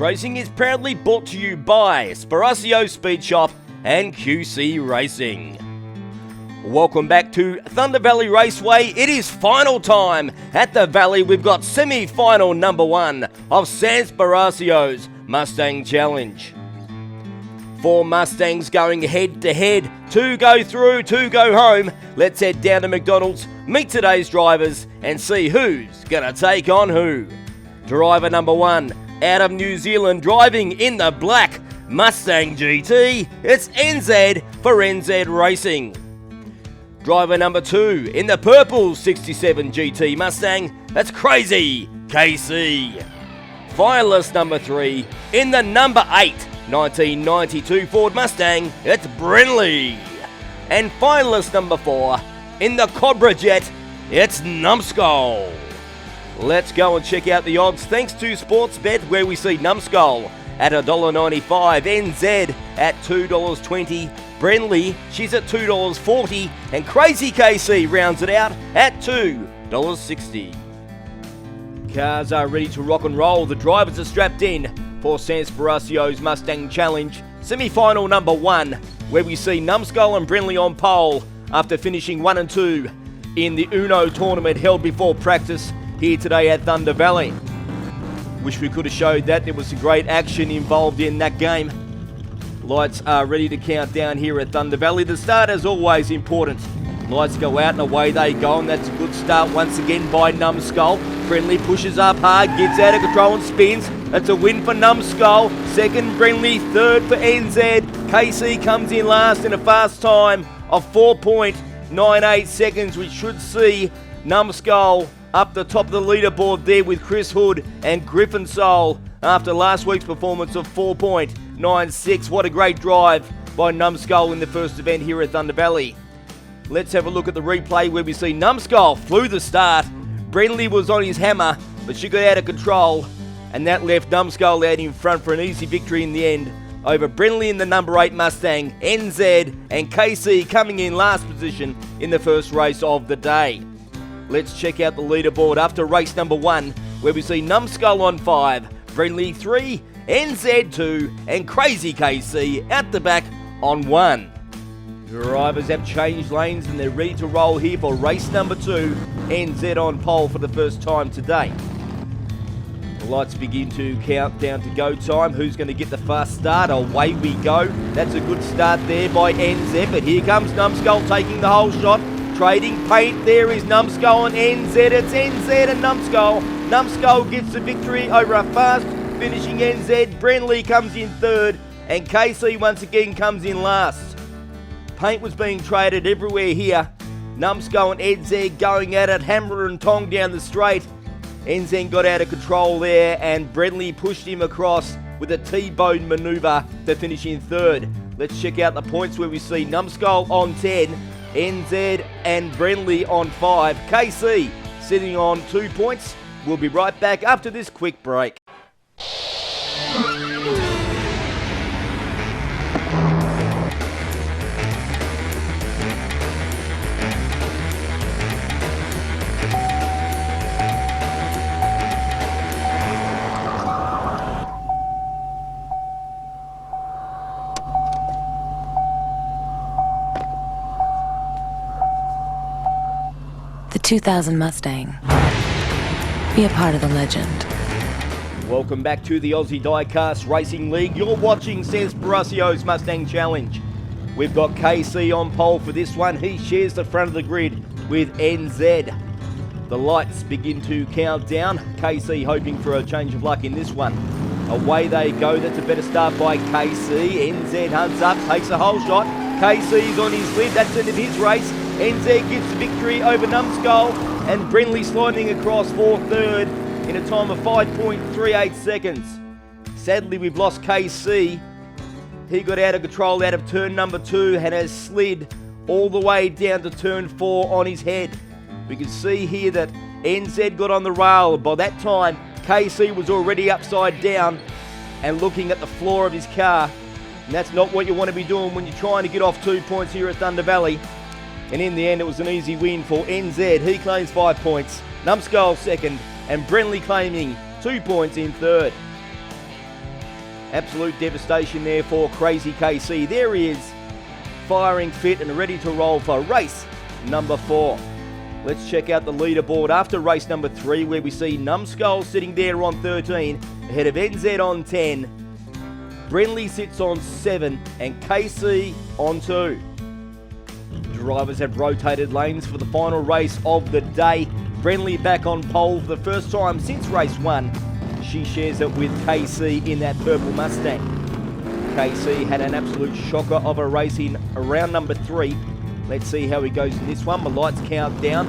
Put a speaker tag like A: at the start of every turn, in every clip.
A: Racing is proudly brought to you by Sparacio'S Speed Shop and QC Racing. Welcome back to Thunder Valley Raceway. It is final time at the Valley. We've got semi-final number 1 of San Sparacio'S Mustang Challenge. 4 Mustangs going head to head. 2 go through, 2 go home. Let's head down to McDonald's, meet today's drivers and see who's gonna take on who. Driver number 1 out of New Zealand, driving in the black Mustang GT. It's NZ for NZ Racing. Driver number 2 in the purple 67 GT Mustang. That's Crazy KC. Finalist number 3 in the number 8 1992 Ford Mustang, it's Brenly. And finalist number 4, in the Cobra Jet, it's Numbskull. Let's go and check out the odds thanks to Sportsbet, where we see Numbskull at $1.95, NZ at $2.20, Brenly, she's at $2.40, and Crazy KC rounds it out at $2.60. Cars are ready to rock and roll. The drivers are strapped in for San Sparacio'S Mustang Challenge semi-final number 1, where we see Numbskull and Brenly on pole after finishing 1 and 2 in the Uno tournament held before practice here today at Thunder Valley. Wish we could have showed that. There was some great action involved in that game. Lights are ready to count down here at Thunder Valley. The start is always important. Lights go out and away they go, and that's a good start once again by Numbskull. Brenly pushes up hard, gets out of control and spins. That's a win for Numbskull. Second, Brenly. Third for NZ. KC comes in last in a fast time of 4.98 seconds, which should see Numbskull up the top of the leaderboard there with Chris Hood and Griffin Soul after last week's performance of 4.96. What a great drive by Numbskull in the first event here at Thunder Valley. Let's have a look at the replay where we see Numbskull flew the start. Brenly was on his hammer, but she got out of control, and that left Numbskull out in front for an easy victory in the end over Brenly in the number 8 Mustang, NZ, and KC coming in last position in the first race of the day. Let's check out the leaderboard after race number 1, where we see Numbskull on 5, Brenly 3, NZ 2, and Crazy KC at the back on 1. Drivers have changed lanes and they're ready to roll here for race number 2. NZ on pole for the first time today. The lights begin to count down to go time. Who's going to get the fast start? Away we go. That's a good start there by NZ, but here comes Numbskull taking the whole shot. Trading paint, there is Numbskull and NZ. It's NZ and Numbskull. Numbskull gets the victory over a fast finishing NZ. Brenly comes in third, and KC once again comes in last. Paint was being traded everywhere here. Numbskull and NZ going at it, hammer and tong down the straight. NZ got out of control there, and Brenly pushed him across with a T-bone manoeuvre to finish in third. Let's check out the points where we see Numbskull on 10, NZ and Brenly on 5. KC sitting on 2 points. We'll be right back after this quick break.
B: The 2000 Mustang. Be a part of the legend.
A: Welcome back to the Aussie Diecast Racing League. You're watching San Sparacio'S Mustang Challenge. We've got KC on pole for this one. He shares the front of the grid with NZ. The lights begin to count down. KC hoping for a change of luck in this one. Away they go. That's a better start by KC. NZ hunts up, takes a whole shot. KC's on his lead. That's the end of his race. NZ gets the victory over Numbskull, and Brenly sliding across for third in a time of 5.38 seconds. Sadly, we've lost KC. He got out of control out of turn number 2 and has slid all the way down to turn 4 on his head. We can see here that NZ got on the rail. By that time, KC was already upside down and looking at the floor of his car. And that's not what you want to be doing when you're trying to get off 2 points here at Thunder Valley. And in the end, it was an easy win for NZ. He claims 5 points, Numbskull second, and Brenly claiming 2 points in third. Absolute devastation there for Crazy KC. There he is, firing fit and ready to roll for race number 4. Let's check out the leaderboard after race number 3, where we see Numskull sitting there on 13, ahead of NZ on 10. Brenly sits on 7 and KC on 2. Drivers have rotated lanes for the final race of the day. Brenly back on pole for the first time since race 1. She shares it with KC in that purple Mustang. KC had an absolute shocker of a race in round number 3. Let's see how he goes in this one. The lights count down.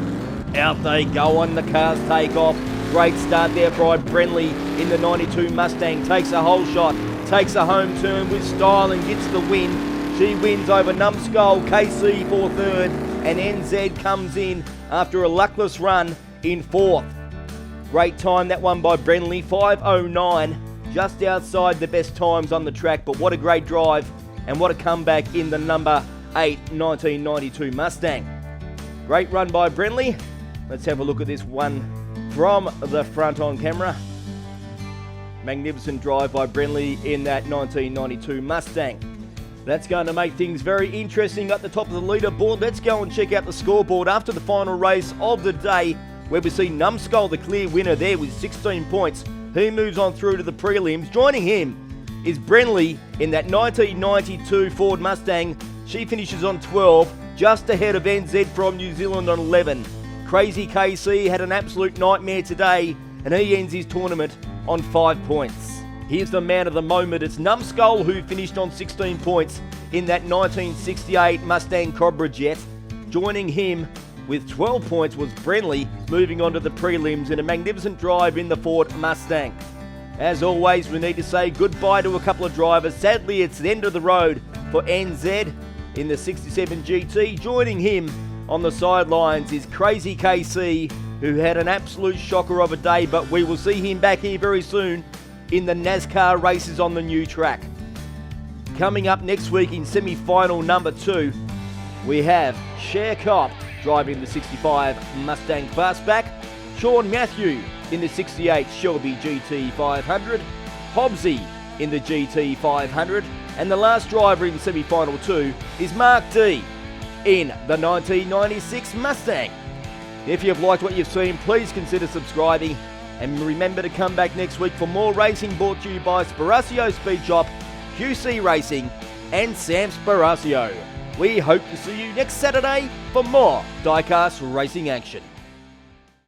A: Out they go on, the cars take off. Great start there by Brenly in the 92 Mustang. Takes a whole shot, takes a home turn with style and gets the win. She wins over Numskull, KC for 3rd, and NZ comes in after a luckless run in 4th. Great time that one by Brenly, 5:09, just outside the best times on the track, but what a great drive and what a comeback in the number 8 1992 Mustang. Great run by Brenly. Let's have a look at this one from the front on camera. Magnificent drive by Brenly in that 1992 Mustang. That's going to make things very interesting at the top of the leaderboard. Let's go and check out the scoreboard after the final race of the day, where we see Numskull, the clear winner there with 16 points. He moves on through to the prelims. Joining him is Brenly in that 1992 Ford Mustang. She finishes on 12, just ahead of NZ from New Zealand on 11. Crazy KC had an absolute nightmare today, and he ends his tournament on 5 points. Here's the man of the moment. It's Numskull, who finished on 16 points in that 1968 Mustang Cobra Jet. Joining him with 12 points was Brenly, moving on to the prelims in a magnificent drive in the Ford Mustang. As always, we need to say goodbye to a couple of drivers. Sadly, it's the end of the road for NZ in the 67 GT. Joining him on the sidelines is Crazy KC, who had an absolute shocker of a day, but we will see him back here very soon in the NASCAR races on the new track. Coming up next week in semi-final number 2, we have Cher Cop driving the 65 Mustang Fastback, Sean Matthew in the 68 Shelby GT 500, Hobbsy in the GT 500, and the last driver in semi-final 2 is Mark D in the 1996 Mustang. If you've liked what you've seen, please consider subscribing, and remember to come back next week for more racing brought to you by Sparacio'S Speed Shop, QC Racing and Sam Sparacio. We hope to see you next Saturday for more Diecast racing action.